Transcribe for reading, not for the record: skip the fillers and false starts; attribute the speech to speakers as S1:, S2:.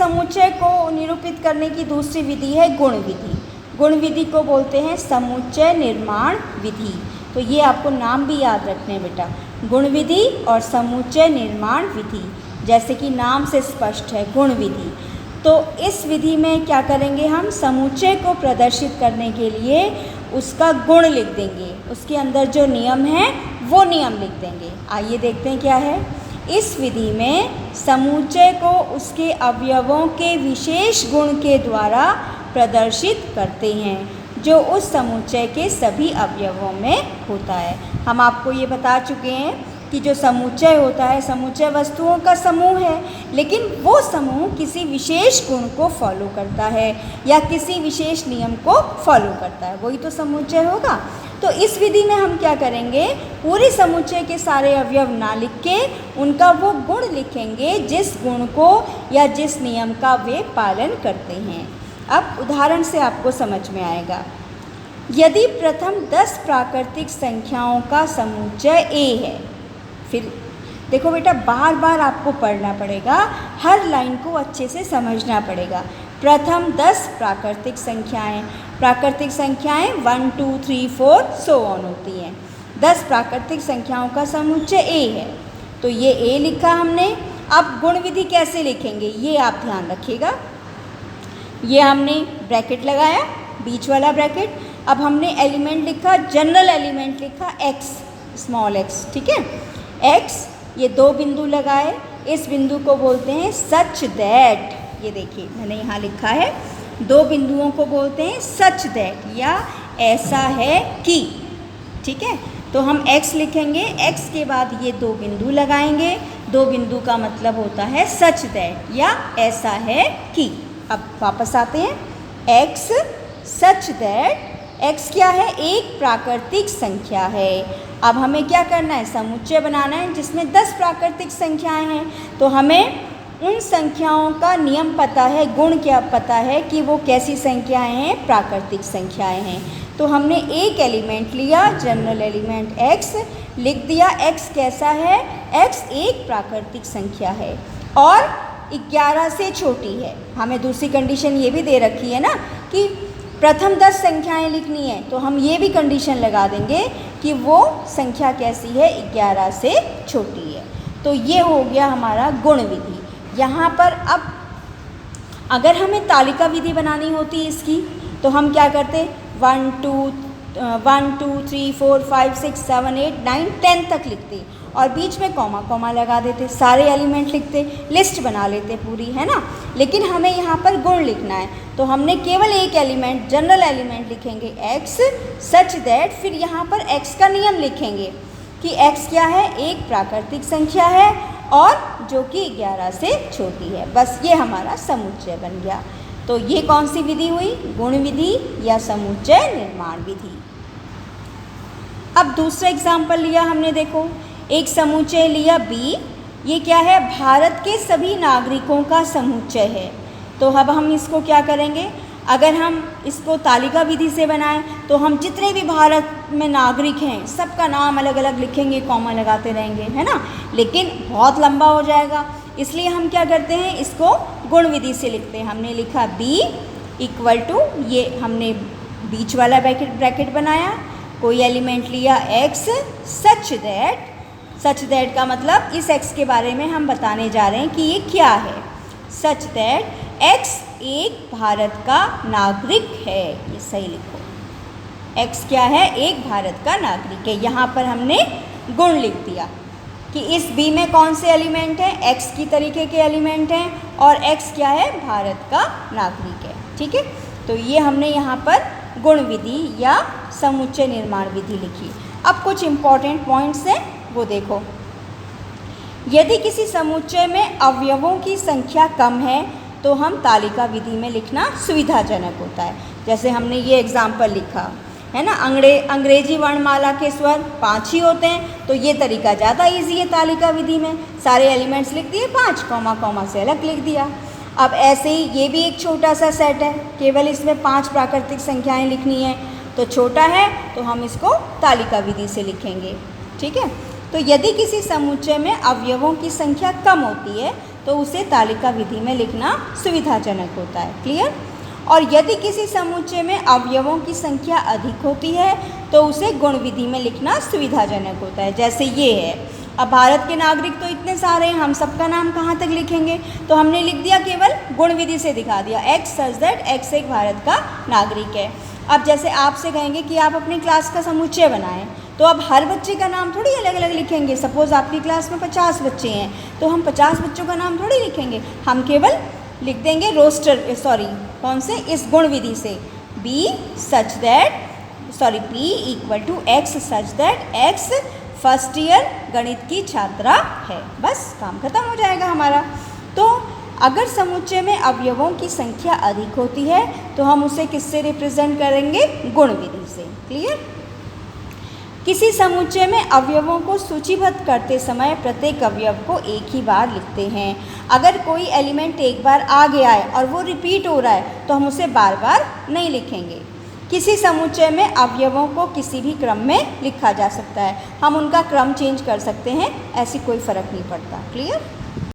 S1: समुच्चय को निरूपित करने की दूसरी विधि है गुण विधि। गुण विधि को बोलते हैं समुच्चय निर्माण विधि। तो ये आपको नाम भी याद रखने हैं बेटा, गुण विधि और समुच्चय निर्माण विधि, जैसे कि नाम से स्पष्ट है गुण विधि। तो इस विधि में क्या करेंगे, हम समुच्चय को प्रदर्शित करने के लिए उसका गुण लिख देंगे, उसके अंदर जो नियम है वो नियम लिख देंगे। आइए देखते हैं क्या है। इस विधि में समुच्चय को उसके अवयवों के विशेष गुण के द्वारा प्रदर्शित करते हैं जो उस समुच्चय के सभी अवयवों में होता है। हम आपको ये बता चुके हैं कि जो समुच्चय होता है, समुच्चय वस्तुओं का समूह है, लेकिन वो समूह किसी विशेष गुण को फॉलो करता है या किसी विशेष नियम को फॉलो करता है, वही तो समुच्चय होगा। तो इस विधि में हम क्या करेंगे, पूरे समुच्चय के सारे अवयव ना लिख के उनका वो गुण लिखेंगे जिस गुण को या जिस नियम का वे पालन करते हैं। अब उदाहरण से आपको समझ में आएगा। यदि प्रथम 10 प्राकृतिक संख्याओं का समुच्चय A है, फिर देखो बेटा बार बार आपको पढ़ना पड़ेगा, हर लाइन को अच्छे से समझना पड़ेगा। प्रथम 10 प्राकृतिक संख्याएं, प्राकृतिक संख्याएं 1 2 3 4 सो ऑन होती हैं। 10 प्राकृतिक संख्याओं का समुच्चय A है, तो ये A लिखा हमने। अब गुण विधि कैसे लिखेंगे ये आप ध्यान रखिएगा। ये हमने ब्रैकेट लगाया, बीच वाला ब्रैकेट। अब हमने एलिमेंट लिखा, जनरल एलिमेंट लिखा x, स्मॉल x, ठीक है। x, ये 2 बिंदु लगाए, इस बिंदु को बोलते हैं सच दैट। ये देखिए मैंने यहाँ लिखा है, 2 बिंदुओं को बोलते हैं सच दैट या ऐसा है कि, ठीक है। तो हम x लिखेंगे, x के बाद ये 2 बिंदु लगाएंगे, 2 बिंदु का मतलब होता है सच दैट या ऐसा है कि। अब वापस आते हैं, x सच दैट, x क्या है, एक प्राकृतिक संख्या है। अब हमें क्या करना है, समुच्चय बनाना है जिसमें 10 प्राकृतिक संख्याएं हैं। तो हमें उन संख्याओं का नियम पता है, गुण क्या पता है कि वो कैसी संख्याएं हैं, प्राकृतिक संख्याएं हैं। तो हमने एक एलिमेंट लिया, जनरल एलिमेंट x, लिख दिया x कैसा है, x एक प्राकृतिक संख्या है और 11 से छोटी है। हमें दूसरी कंडीशन ये भी दे रखी है ना कि प्रथम 10 संख्याएं लिखनी है, तो हम ये भी कंडीशन लगा देंगे कि वो संख्या कैसी है, 11 से छोटी है। तो ये हो गया हमारा गुण विधि। यहाँ पर अब अगर हमें तालिका विधि बनानी होती इसकी, तो हम क्या करते, 1 2 3 4 5 6 7 8 9 10 तक लिखते और बीच में कॉमा कॉमा लगा देते, सारे एलिमेंट लिखते, लिस्ट बना लेते पूरी, है ना। लेकिन हमें यहाँ पर गुण लिखना है, तो हमने केवल एक एलिमेंट, जनरल एलिमेंट लिखेंगे x सच दैट, फिर यहाँ पर x का नियम लिखेंगे कि x क्या है, एक प्राकृतिक संख्या है और जो कि 11 से छोटी है। बस ये हमारा समुच्चय बन गया। तो ये कौन सी विधि हुई, गुण विधि या समुच्चय निर्माण विधि। अब दूसरा एग्जाम्पल लिया हमने, देखो एक समुच्चय लिया B, ये क्या है, भारत के सभी नागरिकों का समुच्चय है। तो अब हम इसको क्या करेंगे, अगर हम इसको तालिका विधि से बनाएं तो हम जितने भी भारत में नागरिक हैं सबका नाम अलग अलग लिखेंगे, कॉमा लगाते रहेंगे, है ना, लेकिन बहुत लंबा हो जाएगा। इसलिए हम क्या करते हैं, इसको गुण विधि से लिखते हैं। हमने लिखा B इक्वल टू, ये हमने बीच वाला ब्रैकेट बनाया, कोई एलिमेंट लिया x such that, such that का मतलब इस x के बारे में हम बताने जा रहे हैं कि ये क्या है। सच दैट x एक भारत का नागरिक है, ये सही लिखो, x क्या है, एक भारत का नागरिक है। यहाँ पर हमने गुण लिख दिया कि इस B में कौन से एलिमेंट हैं, x की तरीके के एलिमेंट हैं और x क्या है, भारत का नागरिक है, ठीक है। तो ये हमने यहाँ पर गुण विधि या समुच्चय निर्माण विधि लिखी। अब कुछ इम्पॉर्टेंट पॉइंट्स हैं वो देखो। यदि किसी समुच्चय में अवयवों की संख्या कम है तो हम तालिका विधि में लिखना सुविधाजनक होता है। जैसे हमने ये एग्जाम्पल लिखा है ना, अंग्रेजी वर्णमाला के स्वर 5 ही होते हैं, तो ये तरीका ज़्यादा इजी है तालिका विधि में, सारे एलिमेंट्स लिख दिए 5, कॉमा कॉमा से अलग लिख दिया। अब ऐसे ही ये भी एक छोटा सा सेट है, केवल इसमें 5 प्राकृतिक संख्याएं लिखनी है, तो छोटा है तो हम इसको तालिका विधि से लिखेंगे, ठीक है। तो यदि किसी समुच्चय में अवयवों की संख्या कम होती है तो तो उसे तालिका विधि में लिखना सुविधाजनक होता है। क्लियर? और यदि किसी समुच्चय में अवयवों की संख्या अधिक होती है तो उसे गुण विधि में लिखना सुविधाजनक होता है। जैसे ये है, अब भारत के नागरिक तो इतने सारे हैं, हम सबका नाम कहाँ तक लिखेंगे? तो हमने लिख दिया, केवल गुण विधि से दिखा दिया, एक्स सच दैट एक्स एक भारत का नागरिक है। अब जैसे आपसे कहेंगे कि आप अपनी क्लास का समुच्चय बनाएं, तो अब हर बच्चे का नाम थोड़ी अलग अलग लिखेंगे। सपोज़ आपकी क्लास में 50 बच्चे हैं तो हम 50 बच्चों का नाम थोड़ी लिखेंगे, हम केवल लिख देंगे रोस्टर, सॉरी कौन से, इस गुण विधि से, B such that P equal to X such that X first year गणित की छात्रा है। बस काम खत्म हो जाएगा हमारा। तो अगर समुच्चय में अवयवों की संख्या अधिक होती है तो हम उसे किससे रिप्रेजेंट करेंगे? गुण विधि से। क्लियर? किसी समुच्चय में अवयवों को सूचीबद्ध करते समय प्रत्येक अवयव को एक ही बार लिखते हैं। अगर कोई एलिमेंट एक बार आ गया है और वो रिपीट हो रहा है तो हम उसे बार बार नहीं लिखेंगे। किसी समुच्चय में अवयवों को किसी भी क्रम में लिखा जा सकता है, हम उनका क्रम चेंज कर सकते हैं, ऐसी कोई फ़र्क नहीं पड़ता। क्लियर?